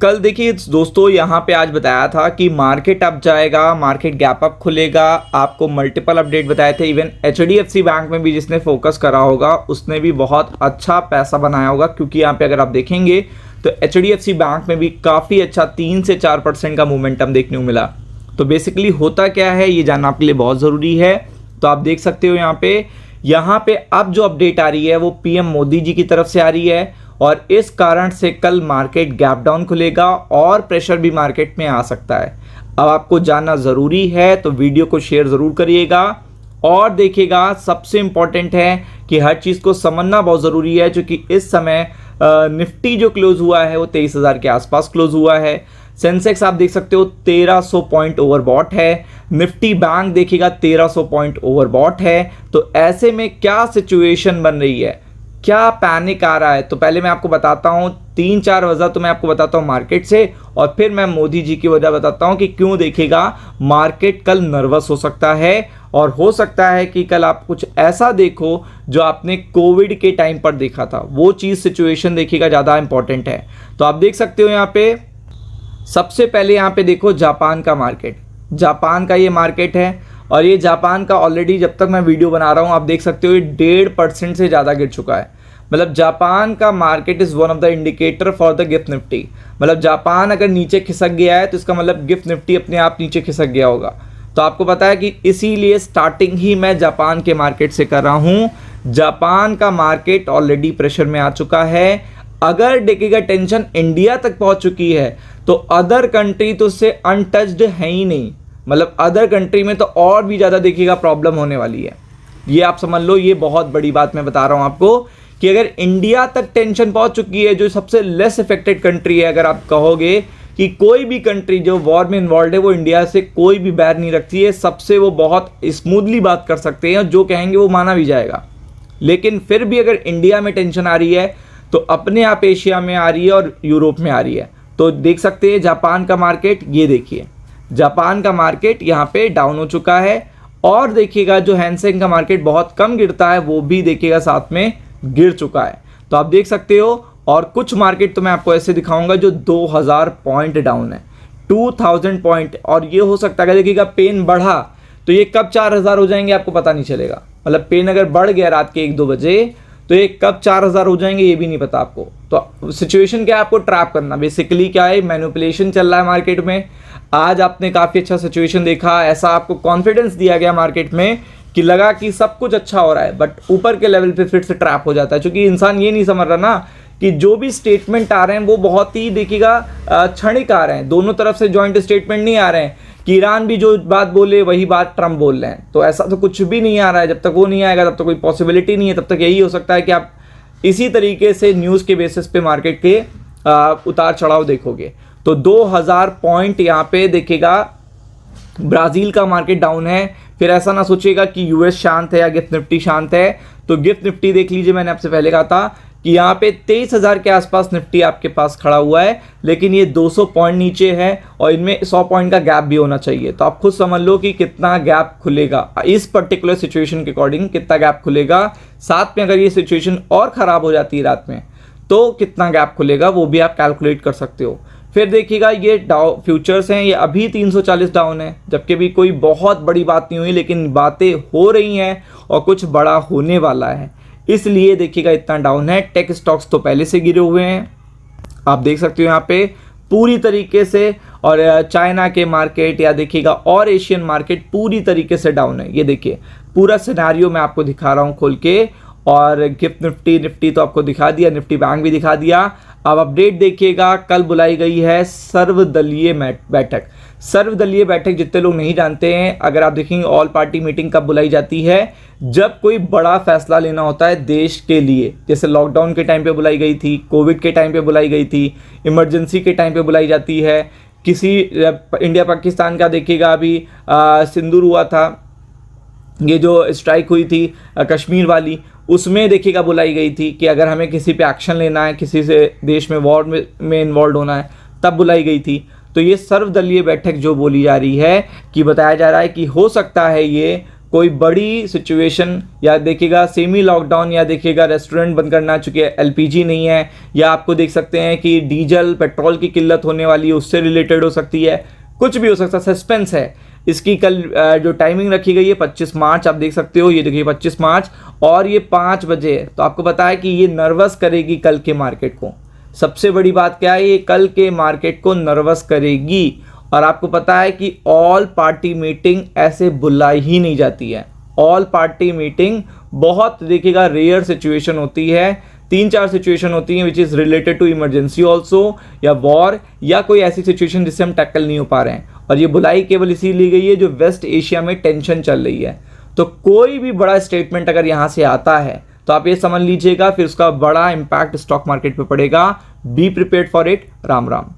कल देखिए दोस्तों, यहाँ पे आज बताया था कि मार्केट अप जाएगा, मार्केट गैप अप खुलेगा। आपको मल्टीपल अपडेट बताए थे। इवन HDFC बैंक में भी जिसने फोकस करा होगा उसने भी बहुत अच्छा पैसा बनाया होगा, क्योंकि यहाँ पे अगर आप देखेंगे तो HDFC बैंक में भी काफ़ी अच्छा 3 से 4% का मोमेंटम देखने को मिला। तो बेसिकली होता क्या है ये जानना आपके लिए बहुत ज़रूरी है। तो आप देख सकते हो यहाँ पे अब जो अपडेट आ रही है वो PM मोदी जी की तरफ से आ रही है, और इस कारण से कल मार्केट गैप डाउन खुलेगा और प्रेशर भी मार्केट में आ सकता है। अब आपको जानना ज़रूरी है तो वीडियो को शेयर ज़रूर करिएगा और देखिएगा। सबसे इम्पॉर्टेंट है कि हर चीज़ को समझना बहुत ज़रूरी है, क्योंकि इस समय निफ्टी जो क्लोज हुआ है वो 23,000 के आसपास क्लोज हुआ है। सेंसेक्स आप देख सकते हो 1300 पॉइंट ओवरबॉट है। निफ्टी बैंक देखिएगा 1300 पॉइंट ओवरबॉट है। तो ऐसे में क्या सिचुएशन बन रही है, क्या पैनिक आ रहा है, तो पहले मैं आपको बताता हूँ 3-4 वजह तो मैं आपको बताता हूँ मार्केट से, और फिर मैं मोदी जी की वजह बताता हूँ कि क्यों देखिएगा मार्केट कल नर्वस हो सकता है। और हो सकता है कि कल आप कुछ ऐसा देखो जो आपने कोविड के टाइम पर देखा था, वो चीज़ सिचुएशन देखिएगा ज़्यादा इंपॉर्टेंट है। तो आप देख सकते हो यहाँ पे सबसे पहले यहाँ पे देखो जापान का मार्केट, जापान का ये मार्केट है, और ये जापान का ऑलरेडी जब तक मैं वीडियो बना रहा हूँ आप देख सकते हो ये 1.5% से ज़्यादा गिर चुका है। मतलब जापान का market is one of the indicator for the gift Nifty. मतलब जापान अगर नीचे खिसक गया है तो इसका मतलब गिफ्ट निफ्टी अपने आप नीचे खिसक गया होगा। तो आपको पता है कि इसीलिए स्टार्टिंग ही मैं जापान के मार्केट से कर रहा हूँ। जापान का मार्केट ऑलरेडी प्रेशर में आ चुका है। अगर देखिएगा टेंशन इंडिया तक पहुँच चुकी है तो अदर कंट्री तो उससे अनटच्ड है ही नहीं। मतलब अदर कंट्री में तो और भी ज़्यादा देखिएगा प्रॉब्लम होने वाली है। ये आप समझ लो, ये बहुत बड़ी बात मैं बता रहा हूँ आपको कि अगर इंडिया तक टेंशन पहुँच चुकी है, जो सबसे लेस इफेक्टेड कंट्री है, अगर आप कहोगे कि कोई भी कंट्री जो वॉर में इन्वॉल्व है वो इंडिया से कोई भी बैर नहीं रखती है, सबसे वो बहुत स्मूथली बात कर सकते हैं, जो कहेंगे वो माना भी जाएगा। लेकिन फिर भी अगर इंडिया में टेंशन आ रही है तो अपने आप एशिया में आ रही है और यूरोप में आ रही है। तो देख सकते हैं जापान का मार्केट, ये देखिए जापान का मार्केट यहाँ पे डाउन हो चुका है। और देखिएगा जो हैंसेंग का मार्केट बहुत कम गिरता है वो भी देखिएगा साथ में गिर चुका है। तो आप देख सकते हो। और कुछ मार्केट तो मैं आपको ऐसे दिखाऊंगा जो 2000 पॉइंट डाउन है, 2000 पॉइंट। और ये हो सकता है देखिएगा पेन बढ़ा तो ये कब 4000 हो जाएंगे आपको पता नहीं चलेगा। मतलब पेन अगर बढ़ गया रात के 1-2 बजे तो ये कब 4000 हो जाएंगे ये भी नहीं पता आपको। तो सिचुएशन क्या है, आपको ट्रैप करना बेसिकली क्या है, मैनिपुलेशन चल रहा है मार्केट में। आज आपने काफ़ी अच्छा सिचुएशन देखा, ऐसा आपको कॉन्फिडेंस दिया गया मार्केट में कि लगा कि सब कुछ अच्छा हो रहा है, बट ऊपर के लेवल पे फिर से ट्रैप हो जाता है। क्योंकि इंसान ये नहीं समझ रहा ना कि जो भी स्टेटमेंट आ रहे हैं वो बहुत ही देखिएगा क्षणिक आ रहे हैं। दोनों तरफ से जॉइंट स्टेटमेंट नहीं आ रहे हैं कि ईरान भी जो बात बोले वही बात ट्रम्प बोल रहे हैं। तो ऐसा तो कुछ भी नहीं आ रहा है। जब तक वो नहीं आएगा तब तक कोई पॉसिबिलिटी नहीं है। तब तक यही हो सकता है कि आप इसी तरीके से न्यूज़ के बेसिस पे मार्केट के उतार चढ़ाव देखोगे। तो 2000 पॉइंट यहाँ पे देखिएगा ब्राज़ील का मार्केट डाउन है। फिर ऐसा ना सोचिएगा कि US शांत है या गिफ्ट निफ्टी शांत है। तो गिफ्ट निफ्टी देख लीजिए, मैंने आपसे पहले कहा था कि यहाँ पे 23,000 के आसपास निफ्टी आपके पास खड़ा हुआ है, लेकिन ये 200 पॉइंट नीचे है और इनमें 100 पॉइंट का गैप भी होना चाहिए। तो आप खुद समझ लो कि कितना गैप खुलेगा इस पर्टिकुलर सिचुएशन के अकॉर्डिंग, कितना गैप खुलेगा। साथ में अगर ये सिचुएशन और ख़राब हो जाती है रात में तो कितना गैप खुलेगा वो भी आप कैलकुलेट कर सकते हो। फिर देखिएगा ये फ्यूचर्स हैं, ये अभी 340 डाउन है, जबकि भी कोई बहुत बड़ी बात नहीं हुई, लेकिन बातें हो रही हैं और कुछ बड़ा होने वाला है, इसलिए देखिएगा इतना डाउन है। टेक स्टॉक्स तो पहले से गिरे हुए हैं, आप देख सकते हो यहाँ पे पूरी तरीके से। और चाइना के मार्केट या देखिएगा और एशियन मार्केट पूरी तरीके से डाउन है। ये देखिए पूरा सिनेरियो मैं आपको दिखा रहा हूँ खोल के। और गिफ्ट निफ्टी तो आपको दिखा दिया, निफ्टी बैंक भी दिखा दिया। अब अपडेट देखिएगा, कल बुलाई गई है सर्वदलीय बैठक। सर्वदलीय बैठक जितने लोग नहीं जानते हैं, अगर आप देखेंगे ऑल पार्टी मीटिंग कब बुलाई जाती है, जब कोई बड़ा फैसला लेना होता है देश के लिए। जैसे लॉकडाउन के टाइम पे बुलाई गई थी, कोविड के टाइम पे बुलाई गई थी, इमरजेंसी के टाइम पे बुलाई जाती है। किसी इंडिया पाकिस्तान का देखिएगा अभी सिंदूर हुआ था, ये जो स्ट्राइक हुई थी कश्मीर वाली, उसमें देखिएगा बुलाई गई थी कि अगर हमें किसी पे एक्शन लेना है, किसी से देश में वॉर में इन्वॉल्व होना है, तब बुलाई गई थी। तो ये सर्वदलीय बैठक जो बोली जा रही है कि बताया जा रहा है कि हो सकता है ये कोई बड़ी सिचुएशन या देखिएगा सेमी लॉकडाउन, या देखिएगा रेस्टोरेंट बंद करना चूंकि एलपीजी नहीं है, या आपको देख सकते हैं कि डीजल पेट्रोल की किल्लत होने वाली है, उससे रिलेटेड हो सकती है, कुछ भी हो सकता है, सस्पेंस है। इसकी कल जो टाइमिंग रखी गई है 25 मार्च, आप देख सकते हो, ये देखिए 25 मार्च और ये 5 बजे है। तो आपको पता है कि ये नर्वस करेगी कल के मार्केट को। सबसे बड़ी बात क्या है, ये कल के मार्केट को नर्वस करेगी। और आपको पता है कि ऑल पार्टी मीटिंग ऐसे बुलाई ही नहीं जाती है। ऑल पार्टी मीटिंग बहुत देखिएगा रेयर सिचुएशन होती है, 3-4 सिचुएशन होती हैं which is related to emergency also, या वॉर, या कोई ऐसी सिचुएशन जिससे हम टैकल नहीं हो पा रहे हैं। और ये बुलाई केवल इसी ली गई है जो वेस्ट एशिया में टेंशन चल रही है। तो कोई भी बड़ा स्टेटमेंट अगर यहाँ से आता है तो आप ये समझ लीजिएगा फिर उसका बड़ा इम्पैक्ट स्टॉक मार्केट पे पड़ेगा। Be prepared for it. Ram Ram.